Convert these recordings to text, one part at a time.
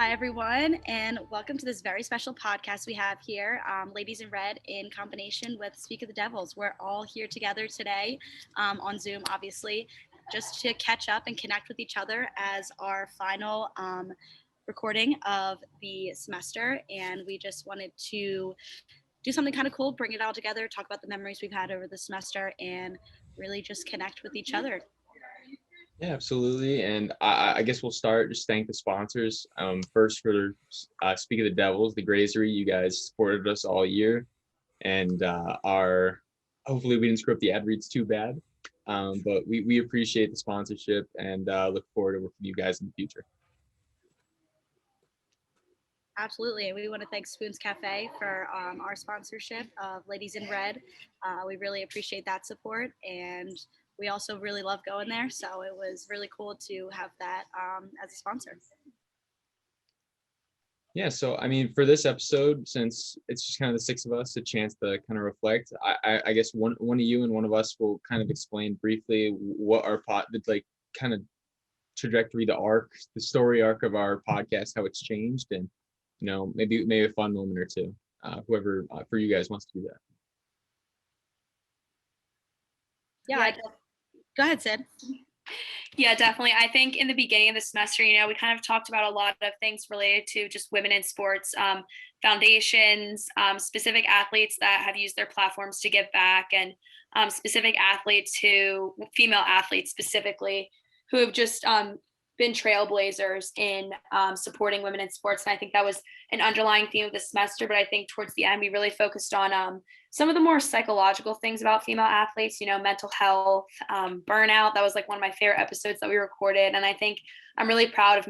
Hi, everyone, and welcome to this very special podcast we have here, Ladies in Red, in combination with Speak of the Devils. We're all here together today on Zoom, obviously, just to catch up and connect with each other as our final recording of the semester. And we just wanted to do something kind of cool, bring it all together, talk about the memories we've had over the semester, and really just connect with each other. Yeah, absolutely. And I guess we'll start, just thank the sponsors. First for Speak of the Devils, the Grazery. You guys supported us all year. And hopefully we didn't screw up the ad reads too bad. But we appreciate the sponsorship and look forward to working with you guys in the future. Absolutely. And we want to thank Spoons Cafe for our sponsorship of Ladies in Red. We really appreciate that support. And we also really love going there. So it was really cool to have that as a sponsor. Yeah, so I mean, for this episode, since it's just kind of the six of us, a chance to kind of reflect. I guess one of you and one of us will kind of explain briefly what our kind of trajectory, the story arc of our podcast, how it's changed, and maybe a fun moment or two. Whoever for you guys wants to do that. Yeah. Go ahead, Sid. Yeah, definitely. I think in the beginning of the semester, we kind of talked about a lot of things related to just women in sports, foundations, specific athletes that have used their platforms to give back, and specific female athletes specifically, who have just been trailblazers in supporting women in sports. And I think that was an underlying theme of the semester. But I think towards the end, we really focused on some of the more psychological things about female athletes, mental health, burnout. That was like one of my favorite episodes that we recorded. And I think I'm really proud of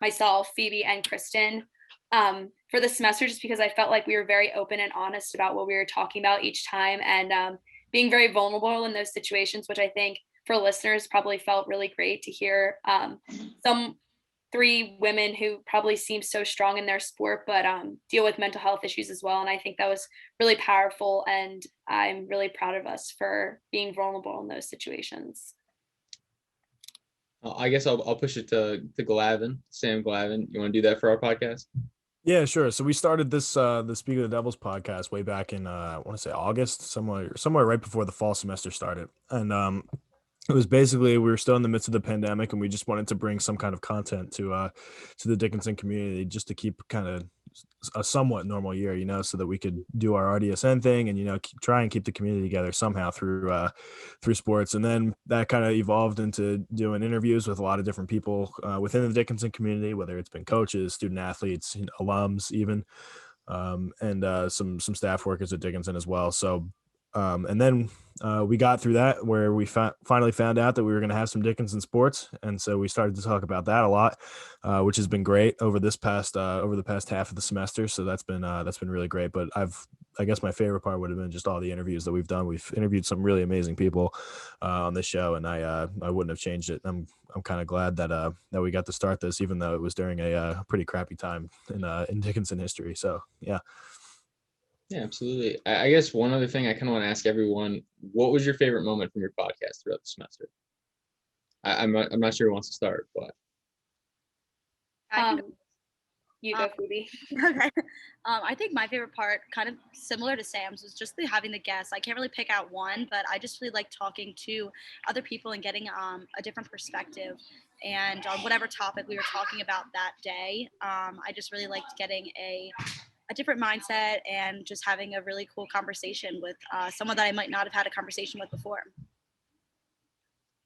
myself, Phoebe, and Kristen for the semester, just because I felt like we were very open and honest about what we were talking about each time, and being very vulnerable in those situations, which I think for listeners probably felt really great to hear some three women who probably seem so strong in their sport, but deal with mental health issues as well. And I think that was really powerful, and I'm really proud of us for being vulnerable in those situations. I guess I'll push it to Sam Glavin. You want to do that for our podcast? Yeah, sure. So we started this the Speak of the Devils podcast way back in I want to say August, somewhere right before the fall semester started. And it was basically, we were still in the midst of the pandemic, and we just wanted to bring some kind of content to the Dickinson community, just to keep kind of a somewhat normal year, so that we could do our RDSN thing and try and keep the community together somehow through sports. And then that kind of evolved into doing interviews with a lot of different people within the Dickinson community, whether it's been coaches, student athletes, alums even, and some staff workers at Dickinson as well. So and then we got through that, where we finally found out that we were going to have some Dickinson sports, and so we started to talk about that a lot, which has been great over the past half of the semester. So that's been really great. But I guess my favorite part would have been just all the interviews that we've done. We've interviewed some really amazing people on this show, and I wouldn't have changed it. I'm kind of glad that we got to start this, even though it was during a pretty crappy time in Dickinson history. So yeah. Yeah, absolutely. I guess one other thing I kind of want to ask everyone: what was your favorite moment from your podcast throughout the semester? I'm not sure who wants to start, but you go, Phoebe. Okay. I think my favorite part, kind of similar to Sam's, was just having the guests. I can't really pick out one, but I just really like talking to other people and getting a different perspective. And on whatever topic we were talking about that day, I just really liked getting a different mindset and just having a really cool conversation with someone that I might not have had a conversation with before.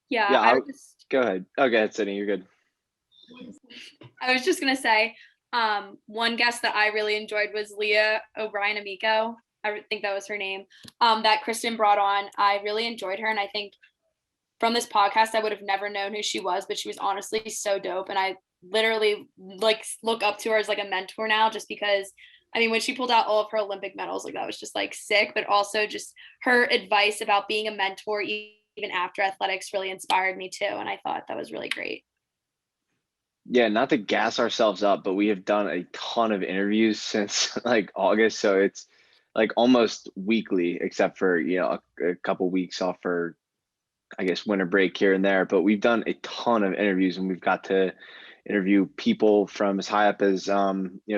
Yeah, go ahead. Oh, go ahead, Sydney. You're good. I was just going to say, one guest that I really enjoyed was Leah O'Brien Amico. I think that was her name, that Kristen brought on. I really enjoyed her. And I think from this podcast, I would have never known who she was, but she was honestly so dope. And I literally look up to her as a mentor now, just because, when she pulled out all of her Olympic medals, that was just sick, but also just her advice about being a mentor, even after athletics, really inspired me too. And I thought that was really great. Yeah, not to gas ourselves up, but we have done a ton of interviews since August. So it's almost weekly, except for, a couple weeks off for, I guess, winter break here and there. But we've done a ton of interviews, and we've got to interview people from as high up as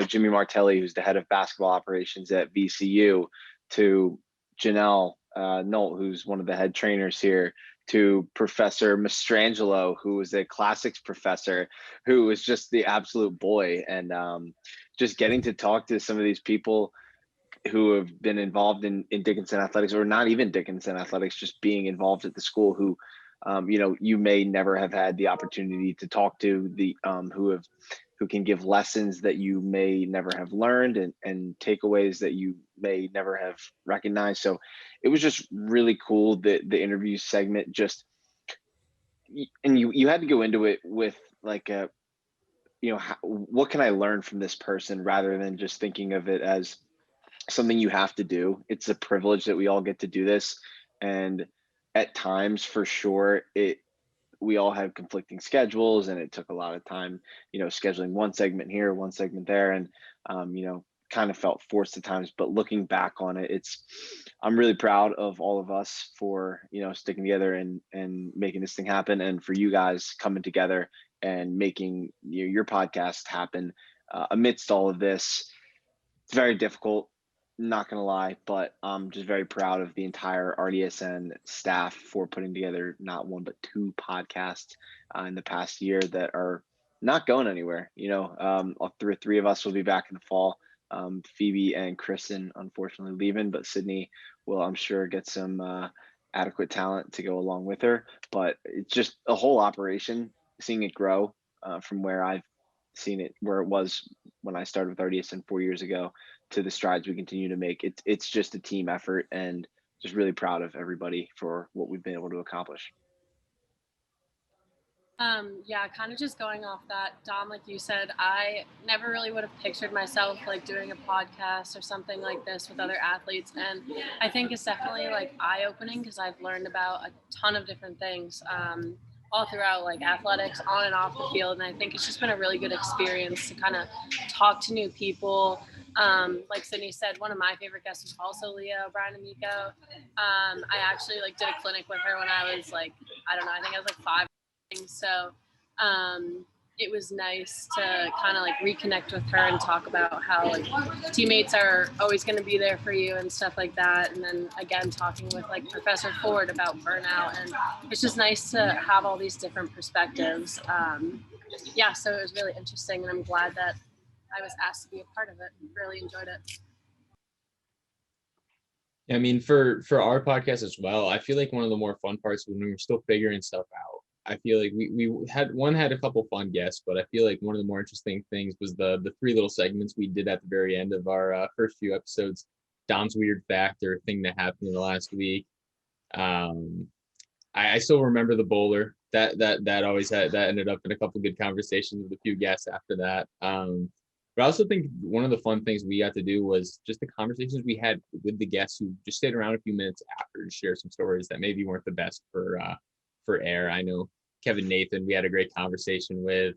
Jimmy Martelli, who's the head of basketball operations at VCU, to Janelle Nolt, who's one of the head trainers here, to Professor Mastrangelo, who was a classics professor, who was just the absolute boy. And just getting to talk to some of these people who have been involved in Dickinson athletics, or not even Dickinson athletics, just being involved at the school, who you may never have had the opportunity to talk to, the who can give lessons that you may never have learned, and takeaways that you may never have recognized. So it was just really cool, the interview segment, just, and you had to go into it with like a, what can I learn from this person, rather than just thinking of it as something you have to do. It's a privilege that we all get to do this. And at times, for sure, we all have conflicting schedules, and it took a lot of time, scheduling one segment here, one segment there, and kind of felt forced at times. But looking back on it, I'm really proud of all of us for sticking together and making this thing happen, and for you guys coming together and making your podcast happen amidst all of this. It's very difficult, not gonna lie, but I'm just very proud of the entire RDSN staff for putting together not one but two podcasts in the past year that are not going anywhere. All three of us will be back in the fall. Phoebe and Kristen unfortunately leaving, but Sydney will, I'm sure, get some adequate talent to go along with her. But it's just a whole operation, seeing it grow from where I've seen it, where it was when I started with RDSN 4 years ago, to the strides we continue to make. It's just a team effort, and just really proud of everybody for what we've been able to accomplish. Yeah, kind of just going off that, Dom, like you said, I never really would have pictured myself like doing a podcast or something like this with other athletes. And I think it's definitely like eye-opening, because I've learned about a ton of different things all throughout, like athletics, on and off the field. And I think it's just been a really good experience to kind of talk to new people. Like Sydney said, one of my favorite guests was also Leah O'Brien Amico. I actually like did a clinic with her when I was like, I don't know, I think I was like 5. So it was nice to kind of like reconnect with her and talk about how like teammates are always going to be there for you and stuff like that. And then again, talking with like Professor Ford about burnout, and it's just nice to have all these different perspectives. Yeah, so it was really interesting, and I'm glad that I was asked to be a part of it. Really enjoyed it. I mean, for our podcast as well, I feel like one of the more fun parts when we were still figuring stuff out, I feel like we had a couple fun guests, but I feel like one of the more interesting things was the three little segments we did at the very end of our first few episodes. Dom's weird fact, or thing that happened in the last week. I still remember the bowler that always ended up in a couple good conversations with a few guests after that. But I also think one of the fun things we got to do was just the conversations we had with the guests who just stayed around a few minutes after to share some stories that maybe weren't the best for air. I know Kevin Nathan, we had a great conversation with.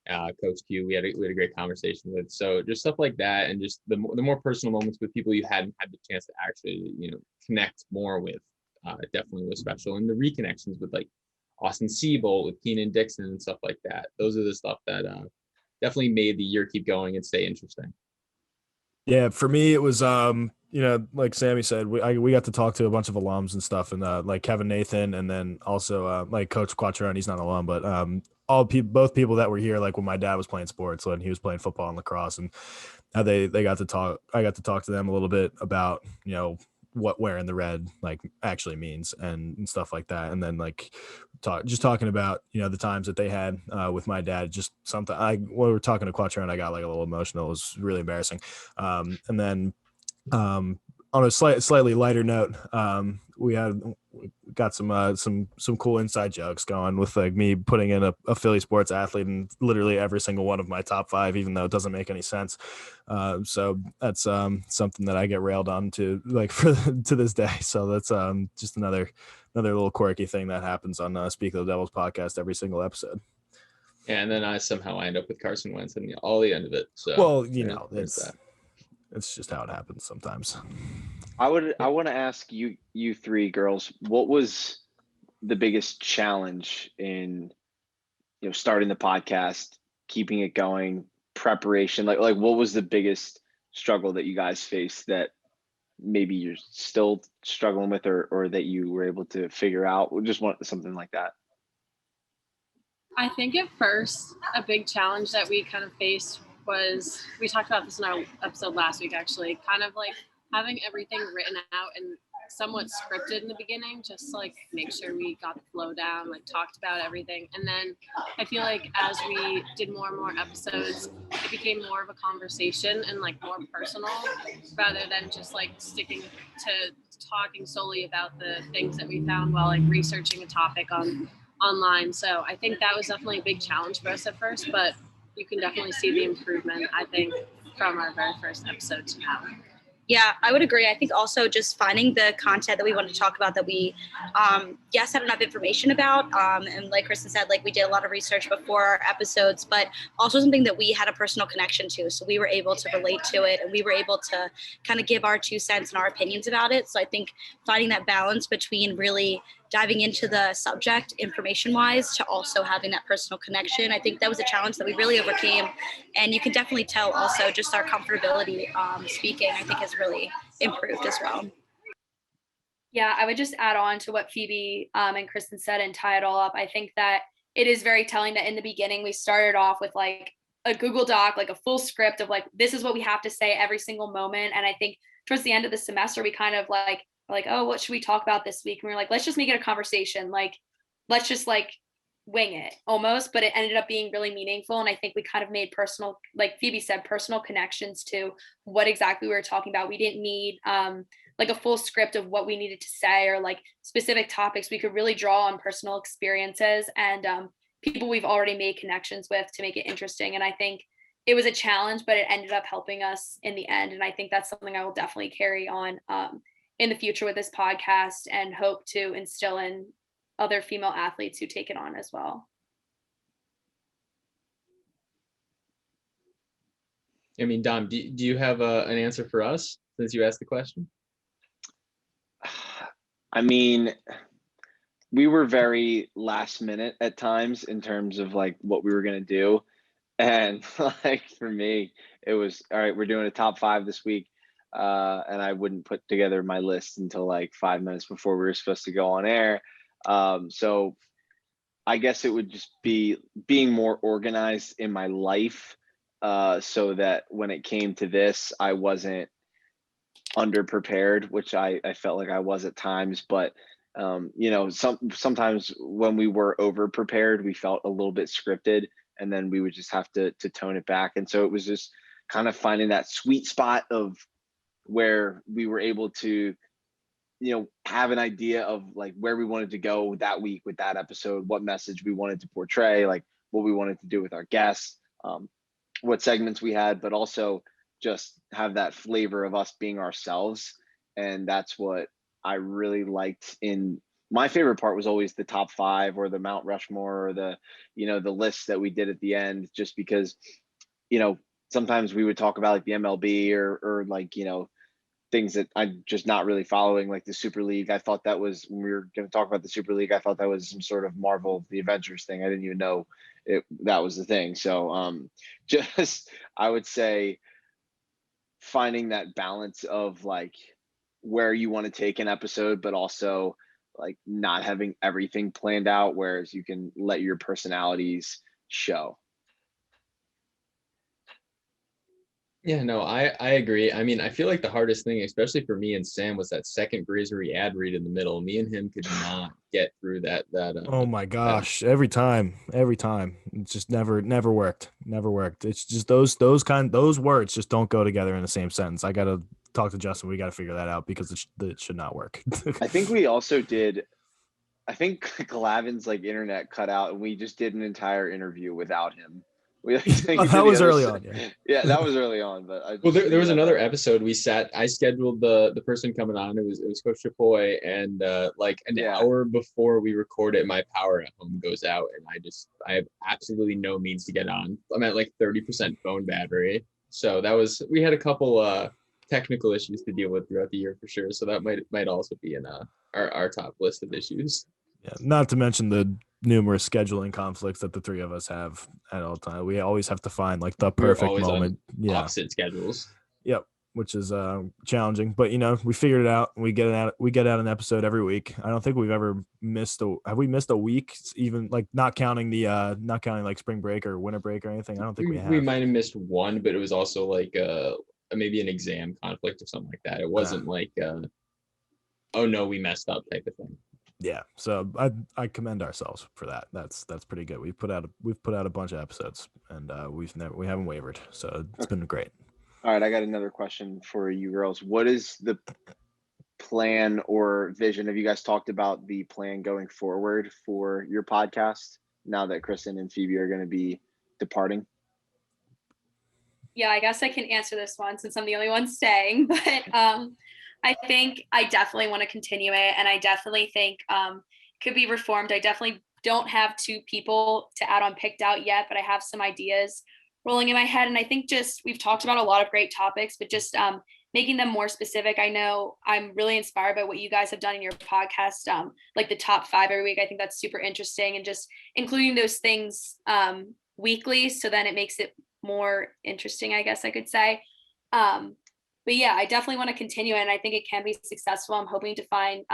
Coach Q, we had a great conversation with. So just stuff like that, and just the more personal moments with people you hadn't had the chance to actually connect more with, definitely was special. And the reconnections with like Austin Siebold, with Keenan Dixon and stuff like that. Those are the stuff that definitely made the year keep going and stay interesting. Yeah, for me it was like Sammy said, we got to talk to a bunch of alums and stuff, and like Kevin Nathan, and then also like Coach Quattrone. He's not an alum, but both people that were here like when my dad was playing sports, when he was playing football and lacrosse, and how they got to talk. I got to talk to them a little bit about what wearing the red like actually means and stuff like that, and then like talking about the times that they had with my dad. Just something when we were talking to Quattrone, I got like a little emotional. It was really embarrassing. And then on a slightly lighter note, we got some cool inside jokes going with like me putting in a Philly sports athlete in literally every single one of my top 5, even though it doesn't make any sense. So that's something that I get railed on to like to this day. So that's just another little quirky thing that happens on Speak of the Devils podcast every single episode. Yeah, and then I end up with Carson Wentz and all the end of it. So well, it's just how it happens sometimes. I want to ask you three girls, what was the biggest challenge in starting the podcast, keeping it going, preparation? Like what was the biggest struggle that you guys faced that maybe you're still struggling with, or that you were able to figure out? We just want something like that. I think at first, a big challenge that we kind of faced was, we talked about this in our episode last week, actually, kind of like having everything written out and somewhat scripted in the beginning, just to like make sure we got the flow down, like talked about everything. And then I feel like as we did more and more episodes, it became more of a conversation and like more personal, rather than just like sticking to talking solely about the things that we found while like researching a topic online. So I think that was definitely a big challenge for us at first, but you can definitely see the improvement, I think, from our very first episode to now. Yeah, I would agree. I think also just finding the content that we want to talk about that we, yes, had enough information about. And like Kristen said, like we did a lot of research before our episodes, but also something that we had a personal connection to. So we were able to relate to it, and we were able to kind of give our 2 cents and our opinions about it. So I think finding that balance between really diving into the subject information wise to also having that personal connection, I think that was a challenge that we really overcame. And you can definitely tell also just our comfortability speaking, I think, has really improved as well. Yeah, I would just add on to what Phoebe and Kristen said and tie it all up. I think that it is very telling that in the beginning we started off with like a Google Doc, like a full script of like, this is what we have to say every single moment. And I think towards the end of the semester, we kind of like, oh, what should we talk about this week? And we were like, let's just make it a conversation. Like, let's just like wing it almost. But it ended up being really meaningful. And I think we kind of made personal, like Phoebe said, personal connections to what exactly we were talking about. We didn't need like a full script of what we needed to say or like specific topics. We could really draw on personal experiences and people we've already made connections with to make it interesting. And I think it was a challenge, but it ended up helping us in the end. And I think that's something I will definitely carry on in the future with this podcast, and hope to instill in other female athletes who take it on as well. I mean, Dom, do you have an answer for us since you asked the question? I mean, we were very last minute at times in terms of like what we were going to do. And like for me, it was, all right, we're doing a top 5 this week. And I wouldn't put together my list until like 5 minutes before we were supposed to go on air. So I guess it would just be being more organized in my life, so that when it came to this, I wasn't underprepared, which I felt like I was at times. But sometimes when we were over prepared, we felt a little bit scripted, and then we would just have to tone it back. And so it was just kind of finding that sweet spot of where we were able to, have an idea of like where we wanted to go that week with that episode, what message we wanted to portray, like what we wanted to do with our guests, what segments we had, but also just have that flavor of us being ourselves. And that's what I really liked. In my favorite part was always the top 5 or the Mount Rushmore or the list that we did at the end, just because, sometimes we would talk about like the MLB or like, things that I'm just not really following, like the Super League. I thought that was, when we were going to talk about the Super League, I thought that was some sort of Marvel, the Avengers thing. I didn't even know that was the thing. So just, I would say finding that balance of like where you want to take an episode, but also like not having everything planned out, whereas you can let your personalities show. Yeah, no, I agree. I mean, I feel like the hardest thing, especially for me and Sam, was that second Grizzery ad read in the middle. Me and him could not get through that. Oh my gosh! Every time, it just never worked. Never worked. It's just those words just don't go together in the same sentence. I gotta talk to Justin. We gotta figure that out because it should not work. I think we also did. I think Glavin's like internet cut out, and we just did an entire interview without him. That was early on. Yeah, that was early on. But there was another episode we sat. I scheduled the person coming on. It was Coach Chapoy, and like an hour before we record it, my power at home goes out, and I have absolutely no means to get on. I'm at like 30% phone battery. So we had a couple technical issues to deal with throughout the year for sure. So that might also be in our top list of issues. Yeah, not to mention the numerous scheduling conflicts that the three of us have at all time. We always have to find like the We're perfect always on moment. Yeah. opposite schedules. Yep. Which is challenging, but we figured it out. We get out an episode every week. I don't think we've ever have we missed a week, even like not counting like spring break or winter break or anything. I don't think we have. We might have missed one, but it was also like maybe an exam conflict or something like that. It wasn't like oh no, we messed up type of thing. Yeah, so I commend ourselves for that. That's pretty good. We've put out a bunch of episodes, and we haven't wavered, so it's been great. All right, I got another question for you girls. What is the plan or vision? Have you guys talked about the plan going forward for your podcast now that Kristen and Phoebe are going to be departing? Yeah, I guess I can answer this one since I'm the only one staying, but I think I definitely want to continue it, and I definitely think could be reformed. I definitely don't have 2 people to add on picked out yet, but I have some ideas rolling in my head. And I think just we've talked about a lot of great topics, but just making them more specific. I know I'm really inspired by what you guys have done in your podcast, like the top 5 every week. I think that's super interesting, and just including those things weekly, so then it makes it more interesting, I guess I could say. But yeah, I definitely want to continue it, and I think it can be successful. I'm hoping to find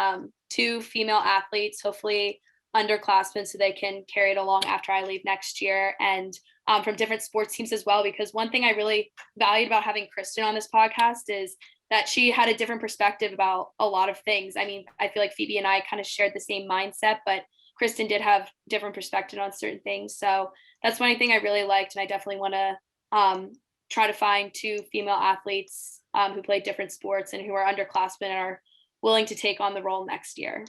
2 female athletes, hopefully underclassmen, so they can carry it along after I leave next year, and from different sports teams as well. Because one thing I really valued about having Kristen on this podcast is that she had a different perspective about a lot of things. I mean, I feel like Phoebe and I kind of shared the same mindset, but Kristen did have different perspective on certain things. So that's one thing I really liked, and I definitely want to try to find 2 female athletes who play different sports and who are underclassmen and are willing to take on the role next year.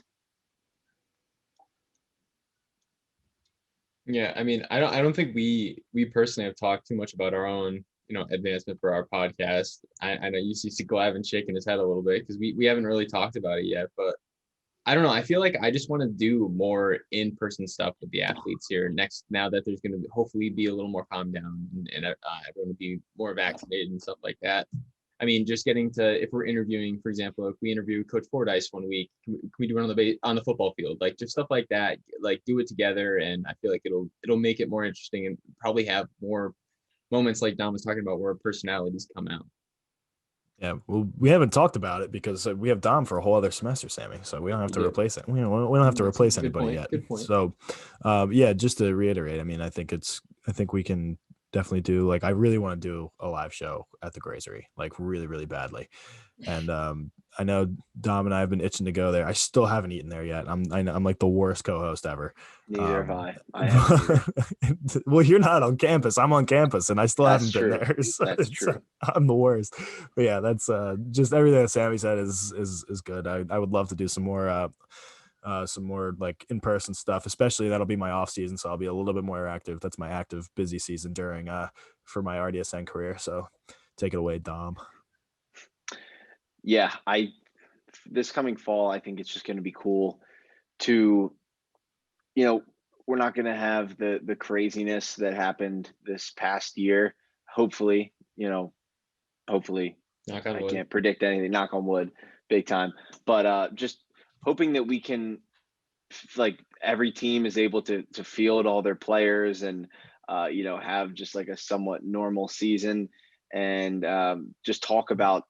Yeah, I mean, I don't think we personally have talked too much about our own, advancement for our podcast. I know you see Glavin shaking his head a little bit because we haven't really talked about it yet, but I don't know. I feel like I just want to do more in-person stuff with the athletes here now that there's going to hopefully be a little more calm down and everyone will be more vaccinated and stuff like that. I mean, just getting to, if we're interviewing, for example, if we interview Coach Fordyce one week, can we do it on the football field? Like just stuff like that, like do it together. And I feel like it'll make it more interesting and probably have more moments like Dom was talking about where personalities come out. Yeah, well, we haven't talked about it because we have Dom for a whole other semester, Sammy. So we don't have to replace it. We don't have to replace anybody yet. Good point. So, yeah, just to reiterate, I mean, I think we can definitely do, like, I really want to do a live show at the Grazery, like really, really badly. And I know Dom and I have been itching to go there. I still haven't eaten there yet. I'm like the worst co-host ever. Neither have I. I haven't well, you're not on campus. I'm on campus, and I still haven't been there. So that's true. I'm the worst. But yeah, that's just everything that Sammy said is good. I would love to do some more like in-person stuff, especially that'll be my off season, so I'll be a little bit more active. That's my active busy season during for my RDSN career. So take it away, Dom. Yeah, this coming fall, I think it's just going to be cool to, we're not going to have the craziness that happened this past year. Hopefully, hopefully, knock on I wood. can't predict anything, knock on wood, big time. But just hoping that we can, like, every team is able to field all their players and, have just like a somewhat normal season, and just talk about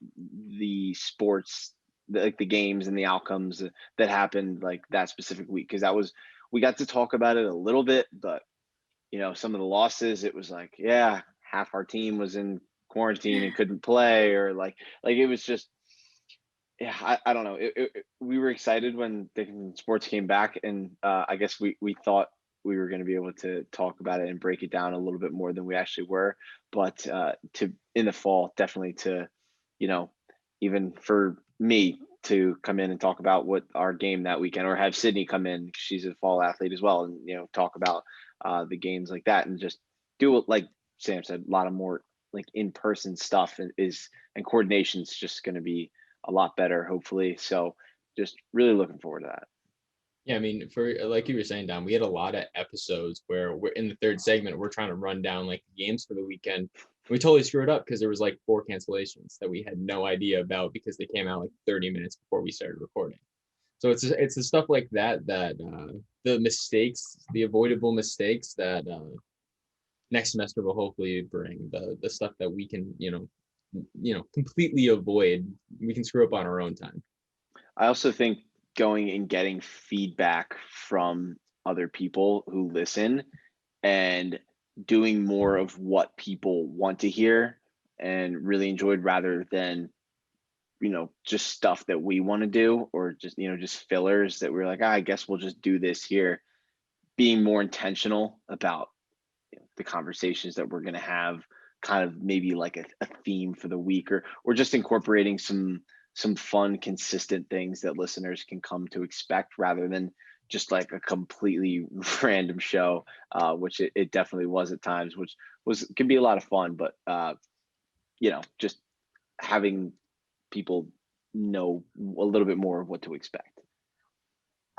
the sports, like the games and the outcomes that happened like that specific week. Because we got to talk about it a little bit, but some of the losses, it was like, yeah, half our team was in quarantine and couldn't play, or like it was just, yeah, I don't know. We were excited when Dickinson sports came back, and I guess we thought we were going to be able to talk about it and break it down a little bit more than we actually were. But in the fall, definitely to, even for me to come in and talk about what our game that weekend, or have Sydney come in, she's a fall athlete as well, and talk about the games like that, and just do it, like Sam said, a lot of more like in-person stuff and coordination is just going to be a lot better, hopefully. So just really looking forward to that. Yeah, I mean, for like you were saying, Don, we had a lot of episodes where we're in the third segment, we're trying to run down like games for the weekend. We totally screwed up because there was like 4 cancellations that we had no idea about because they came out like 30 minutes before we started recording. So it's the stuff like that the mistakes, the avoidable mistakes that next semester will hopefully bring the stuff that we can completely avoid. We can screw up on our own time. I also think going and getting feedback from other people who listen and doing more of what people want to hear and really enjoyed, rather than just stuff that we want to do, or just fillers that we're like, I guess we'll just do this here. Being more intentional about the conversations that we're going to have, kind of maybe like a theme for the week, or just incorporating some fun, consistent things that listeners can come to expect, rather than just like a completely random show, which it definitely was at times, which can be a lot of fun, but just having people know a little bit more of what to expect.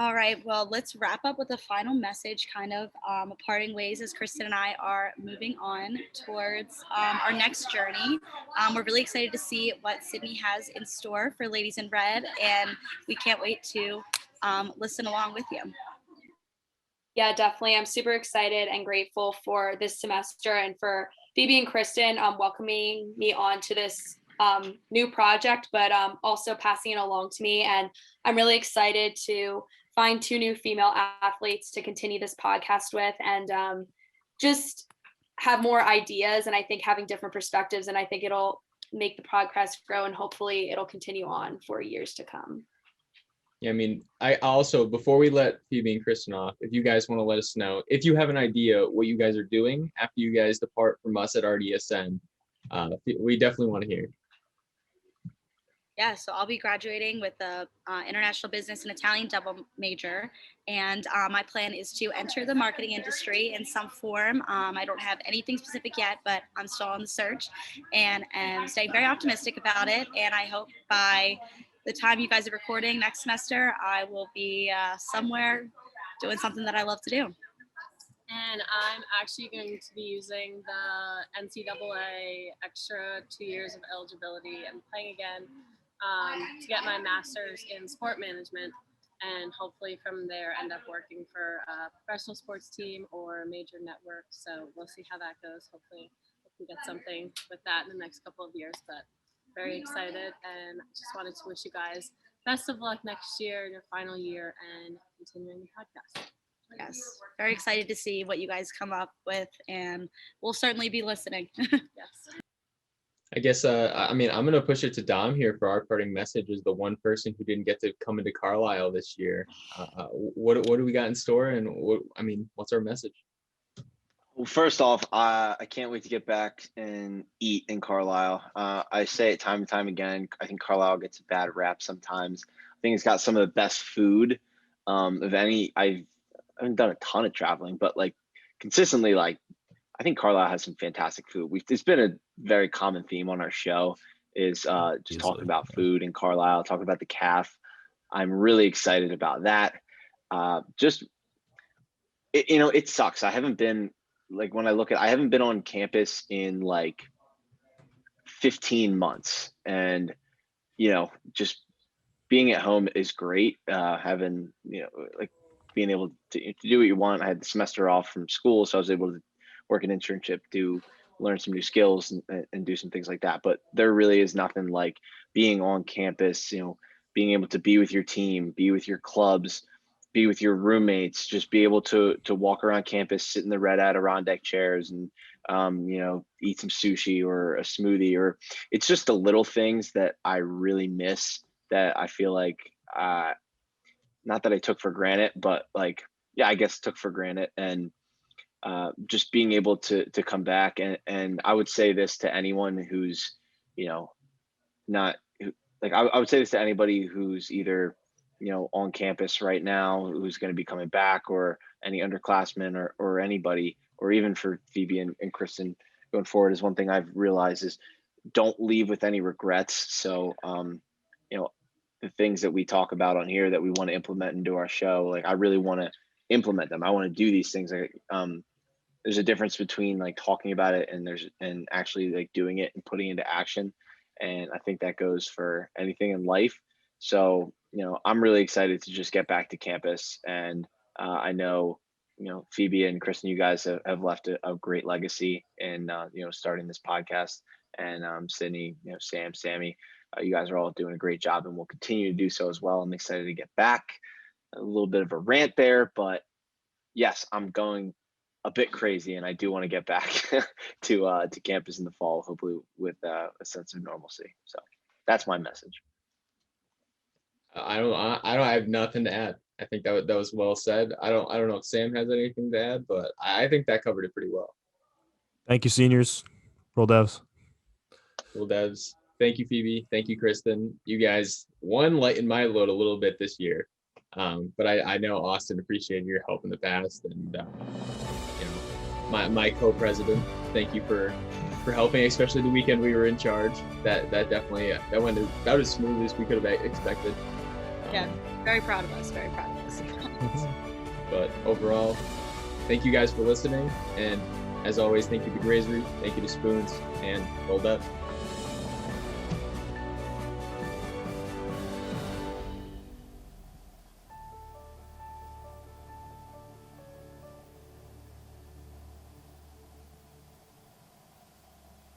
All right, well, let's wrap up with a final message, kind of parting ways as Kristen and I are moving on towards our next journey. We're really excited to see what Sydney has in store for Ladies in Red, and we can't wait to listen along with you. Yeah, definitely. I'm super excited and grateful for this semester and for Phoebe and Kristen welcoming me on to this new project, but also passing it along to me. And I'm really excited to find 2 new female athletes to continue this podcast with, and just have more ideas. And I think having different perspectives, and I think it'll make the podcast grow, and hopefully it'll continue on for years to come. Yeah, I mean, I also, before we let Phoebe and Kristen off, if you guys want to let us know, if you have an idea what you guys are doing after you guys depart from us at RDSN, we definitely want to hear. Yeah, so I'll be graduating with a international business and Italian double major, and my plan is to enter the marketing industry in some form. I don't have anything specific yet, but I'm still on the search, and am staying very optimistic about it. And I hope by the time you guys are recording next semester, I will be somewhere doing something that I love to do. And I'm actually going to be using the NCAA extra 2 years of eligibility and playing again to get my master's in sport management, and hopefully from there end up working for a professional sports team or a major network. So we'll see how that goes. Hopefully we can get something with that in the next couple of years, but very excited, and just wanted to wish you guys best of luck next year in your final year and continuing the podcast. Yes, very excited to see what you guys come up with, and we'll certainly be listening. Yes. I guess, I mean, I'm going to push it to Dom here for our parting message as the one person who didn't get to come into Carlisle this year. What do we got in store, and what's our message? Well, first off, I can't wait to get back and eat in Carlisle. I say it time and time again. I think Carlisle gets a bad rap sometimes. I think it's got some of the best food of any. I haven't done a ton of traveling, but like consistently, like I think Carlisle has some fantastic food. It's been a very common theme on our show is just talking about food in Carlisle, talking about the calf. I'm really excited about that. It sucks. I haven't been I haven't been on campus in like 15 months, and just being at home is great. Having like being able to do what you want. I had the semester off from school, so I was able to work an internship, learn some new skills, and do some things like that. But there really is nothing like being on campus, being able to be with your team, be with your clubs, be with your roommates, just be able to walk around campus, sit in the red Adirondack chairs, and eat some sushi or a smoothie. Or it's just the little things that I really miss, that I feel like not that I took for granted, but like, yeah, I guess took for granted. And just being able to come back, and I would say this to anyone who's not I would say this to anybody who's either on campus right now, who's going to be coming back, or any underclassmen, or anybody, or even for Phoebe and Kristen going forward, is one thing I've realized is don't leave with any regrets. So the things that we talk about on here that we want to implement into our show, like I really want to implement them. I want to do these things. There's a difference between like talking about it and actually like doing it and putting it into action. And I think that goes for anything in life. So I'm really excited to just get back to campus. And I know, Phoebe and Kristen, you guys have left a great legacy in, starting this podcast. And Sydney, Sam, Sammy, you guys are all doing a great job and will continue to do so as well. I'm excited to get back. A little bit of a rant there, but yes, I'm going a bit crazy, and I do want to get back to campus in the fall, hopefully with a sense of normalcy. So that's my message. I have nothing to add. I think that was well said. I don't know if Sam has anything to add, but I think that covered it pretty well. Thank you, seniors. Roll Devs. Roll Devs. Thank you, Phoebe. Thank you, Kristen. You guys lightened my load a little bit this year. But I know Austin appreciated your help in the past, and my co-president, thank you for helping, especially the weekend we were in charge. That definitely that went about as smooth as we could have expected. Yeah, very proud of us. Very proud of us. But overall, thank you guys for listening, and as always, thank you to Grazery, thank you to Spoons, and Roll Devs.